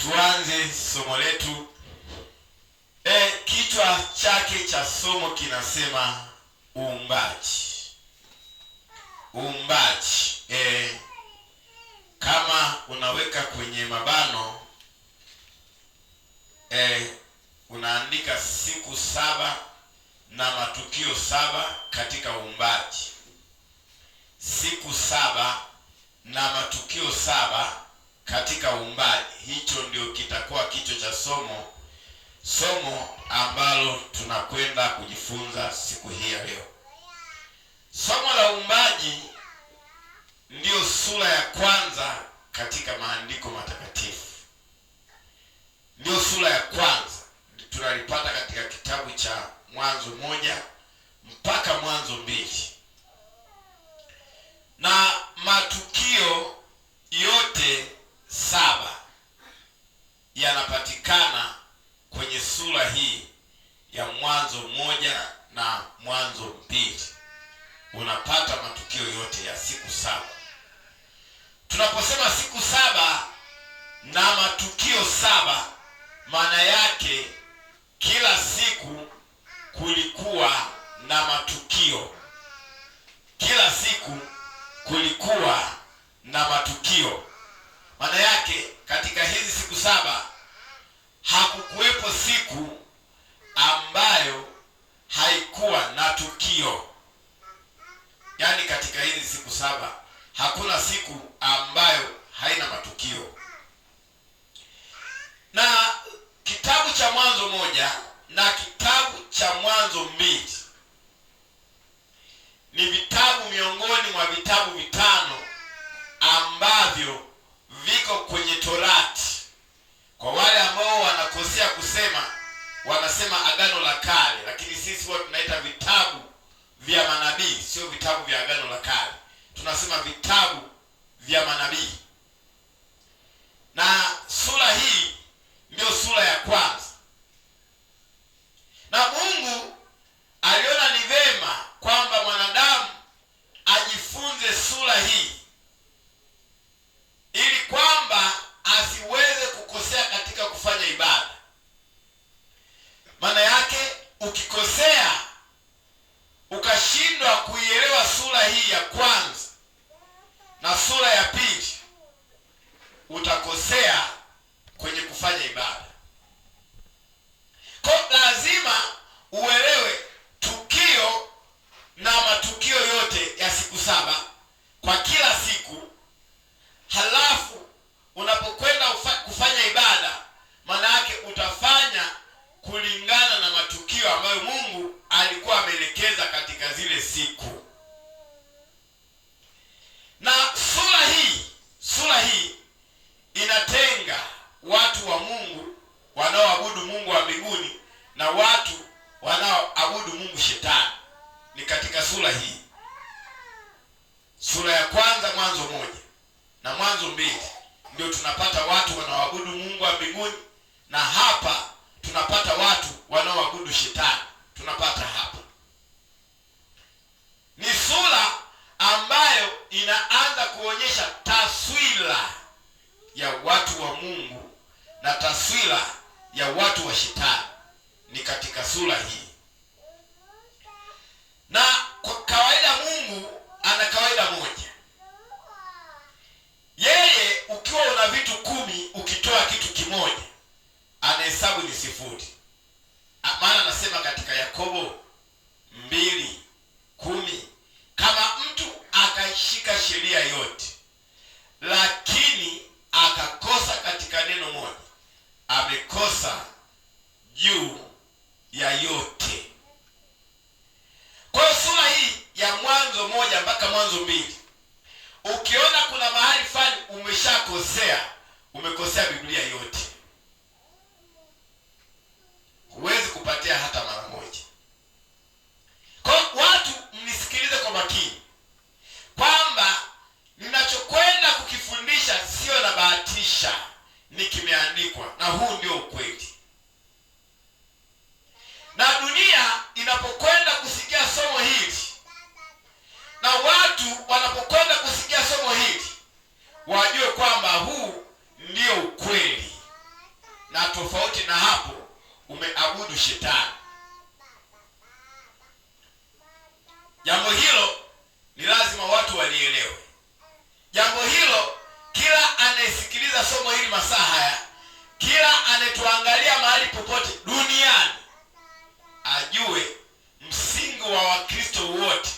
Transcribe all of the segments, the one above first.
Tuanze somo letu. Kichwa chake cha somo kinasema uumbaji. Uumbaji. Kama unaweka kwenye mabano unaandika siku 7 na matukio 7 katika uumbaji. Siku 7 na matukio 7 katika uumbaji. Hicho ndio kitakuwa kichwa cha somo ambalo tunakwenda kujifunza siku hii ya leo. Somo la uumbaji ndio sura ya kwanza katika maandiko matakatifu. Ndio sura ya kwanza tunalipata katika kitabu cha Mwanzo 1 mpaka Mwanzo 2. Na matukio yote 7 yanapatikana kwenye sura hii ya Mwanzo 1 na Mwanzo 2. Unapata matukio yote ya siku 7. Tunaposema siku 7 na matukio 7, maana yake kila siku kulikuwa na matukio. Kila siku kulikuwa na matukio. Maana yake katika hizi siku 7 hakukuwepo siku ambayo haikuwa na tukio. Yaani katika hizi siku 7 hakuna siku ambayo haina matukio. Na kitabu cha Mwanzo 1 na kitabu cha Mwanzo 2 ni vitabu miongoni mwa vitabu 5 ambavyo viko kwenye Torati. Kwa wale ambao wanakosea kusema, wanasema Agano la Kale, lakini sisi huwa tunaita vitabu vya manabii, sio vitabu vya Agano la Kale. Tunasema vitabu vya manabii. Na sura hii ndio sura ya kwanza. Na Mungu aliona ni vema kwamba mwanadamu ajifunze sura hii ili kwamba asiweze kukosea katika kufanya ibada. Maana yake ukikosea ukashindwa kuielewa sura hii ya kwanza na sura ya pili, utakosea kwenye kufanya ibada. Kwa lazima uelewe tukio na matukio yote ya siku 7 kwa kila siku. Halafu unapokwenda kufanya ibada, maana yake utafanya kulingana na matukio ambayo Mungu alikuwa ameelekeza katika zile siku. Na sura hii inatenga watu wa Mungu wanaoabudu Mungu wa mbinguni na watu wanaoabudu Mungu Shetani. Ni katika sura hii. Sura ya kwanza Mwanzo 1 na Mwanzo 2 ndio tunapata watu wanaoabudu Mungu wa mbinguni, na hapa tunapata watu wanaoabudu Shetani. Tunapata hapa. Ni sura ambayo inaanza kuonyesha taswira ya watu wa Mungu na taswira ya watu wa Shetani. Ni katika sura hii. Na kwa kawaida Mungu ana kawaida moja. Yeye ukiwa una vitu 10, ukitoa kitu kimoja anahesabu ni 0. Maana anasema katika Yakobo 2:10, kama mtu akaishika sheria yote lakini akakosa katika neno moja, amekosa juu ya yote. Kwa sura hii ya Mwanzo 1 mpaka Mwanzo 2, ukiona kuna mahali fulani umeshakosea, umekosea Biblia yote. Huwezi kupatia hata mara moja. Kwa watu mnisikilize kwa makini kwamba ninachokwenda kukifundisha sio na bahatisha, ni kimeandikwa, na huu ndio ukweli. Na dunia inapokwenda kusikia somo hili na watu wanapokwenda kusikia somo hili, wajue kwamba huu ndio ukweli. tofauti na hapo umeabudu shetani. Jambo hilo ni lazima watu walielewe. Jambo hilo kila anayesikiliza somo hili masaa haya, kila anayetuangalia mahali popote duniani ajue msingi wa Wakristo wote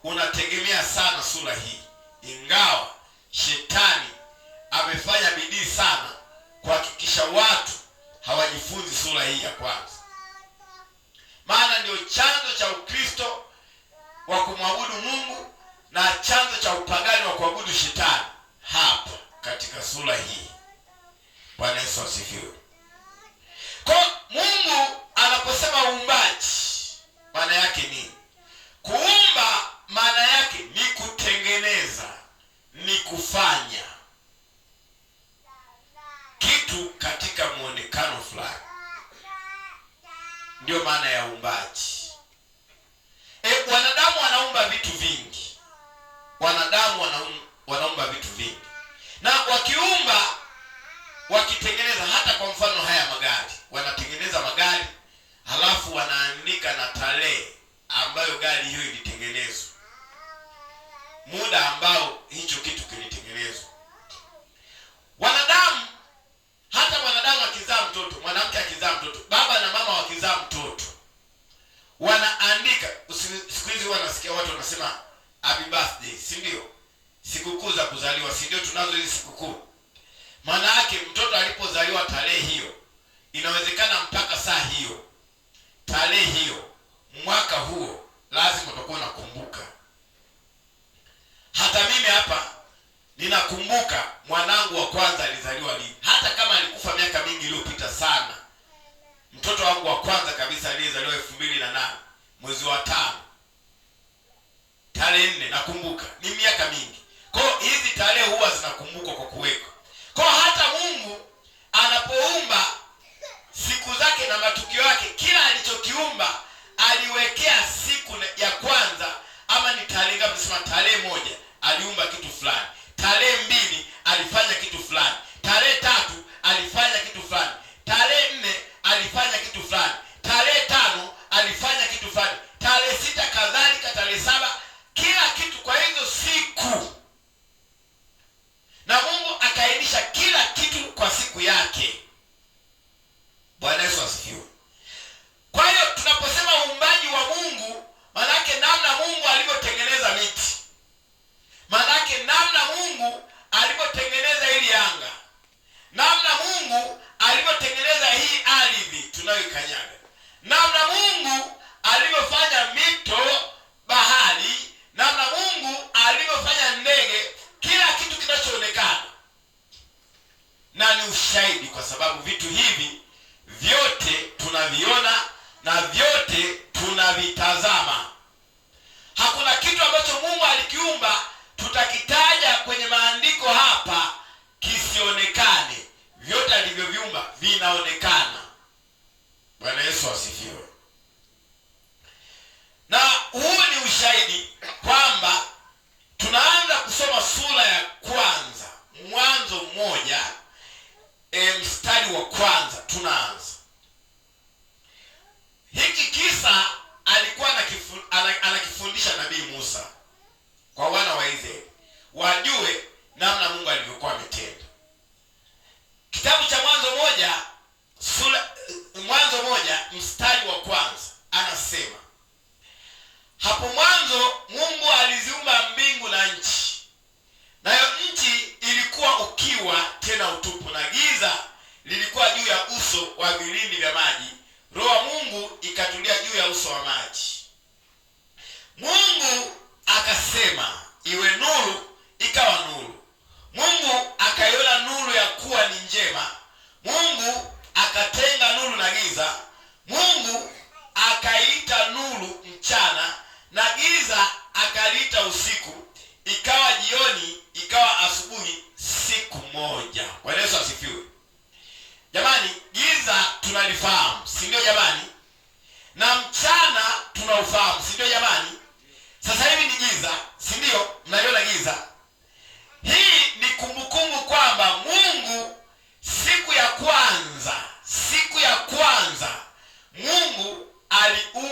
unategemea sana sura hii. Ingawa shetani amefanya bidii sana kuhakikisha watu hawajifunzi sura hii ya kwanza, maana ndio chanzo cha Ukristo wa kumwabudu Mungu na chanzo cha upagani wa kuabudu shetani hapa katika sura hii. Bwana Yesu asifiwe. Kwa Mungu anaposema uumbaji, maana yake ni kuumba. Maana yake ni kutengeneza, ni kufanya kitu katika muonekano fulani. Ndio maana ya uumbaji. Wanadamu wanaumba vitu vingi. Wanadamu wanaumba vitu vingi. Na wakiumba, wakitengeneza, hata kwa mfano haya magari, wanatengeneza magari halafu wanaandika na tarehe ambayo gari hiyo ilitengenezwa, muda ambao hicho kitu kilitengenezwa. Wanadamu, hata mwanadamu akizaa mtoto, mwanamke akizaa mtoto, baba na mama wakizaa mtoto, wanaandika. Siku hizi wanasikia watu wanasema happy birthday, si ndio? Sikukuu za kuzaliwa, si ndio? Tunazo hizi sikukuu. Maana yake mtoto alipozaliwa tarehe hiyo, inawezekana mpaka saa hiyo, tarehe hiyo, mwaka huo, lazima utakuwa unakumbuka. Hata mimi hapa ninakumbuka mwanangu wa kwanza alizaliwa lini, hata kama alikufa miaka mingi iliyopita sana. Mtoto wangu wa kwanza kabisa aliyezaliwa 2008 mwezi wa 5 tarehe 4, nakumbuka. Ni miaka mingi. Kwa hizi tarehe huwa zinakumbukwa kwa kuweka. Kwa hata Mungu anapoumba siku zake na matukio yake, kila alichokiumba aliwekea siku ya kwanza, ama ni tarehe ngapi? Sema tarehe 1 aliumba kitu fulani, tarehe 2 alifanya kitu fulani, tarehe 3 alifanya kitu fulani, tarehe 4 alifanya kitu fulani, tarehe 5 alifanya kitu fulani, tarehe 6 kadhalika, tarehe 7, kila kitu kwa hizo siku. Na Mungu akaainisha kila kitu kwa siku yake. Bwana Yesu asifiwe. Kwa hiyo tunaposema uumbaji wa Mungu, maana yake namna Mungu alivyotengeneza miti, maana yake namna Mungu alivyotengeneza hili anga, namna Mungu alivyotengeneza hii ardhi tunayoikanyaga, namna Mungu alivyofanya mito, bahari, namna Mungu alivyofanya ndege, kila kitu kinachoonekana. Na ni ushahidi, kwa sababu vitu hivi vyote tunaviona na vyote tunavitazama. Hakuna kitu ambacho Mungu alikiumba tutakitaja kwenye maandiko hapa kisionekane. Vyote alivyoviumba vinaonekana. Bwana Yesu asifiwe. Na huu ni ushahidi kwamba tunaanza kusoma sura ya kwanza, Mwanzo 1 mstari wa kwanza. Tunaanza hiki kisa, alikuwa anakifundisha Nabii Musa kwa wana wa Israeli wajue namna Mungu alivyokuwa ametenda. Kitabu cha Mwanzo 1 mstari wa kwanza anasema, hapo mwanzo Mungu aliziumba mbingu na nchi, nayo nchi ilikuwa ukiwa tena utupu, na giza lilikuwa juu ya uso wa vilindi vya maji. Roho wa Mungu ikatulia juu ya uso wa maji. Mungu akasema, iwe nuru, ikawa nuru. Mungu akaiona nuru ya kuwa ni njema. Mungu akatenga nuru na giza. Mungu akaita nuru mchana, na giza akaliita usiku. Ikawa jioni, ikawa asubuhi, siku moja. Bwana Yesu asifiwe. Jamani, giza tunalifahamu, si ndio jamani? Na mchana tunaufahamu, si ndio jamani? Sasa hivi ni giza, si ndio? Mnaliona giza. Hii ni kumbukumbu kwamba Mungu siku ya kwanza, aliumba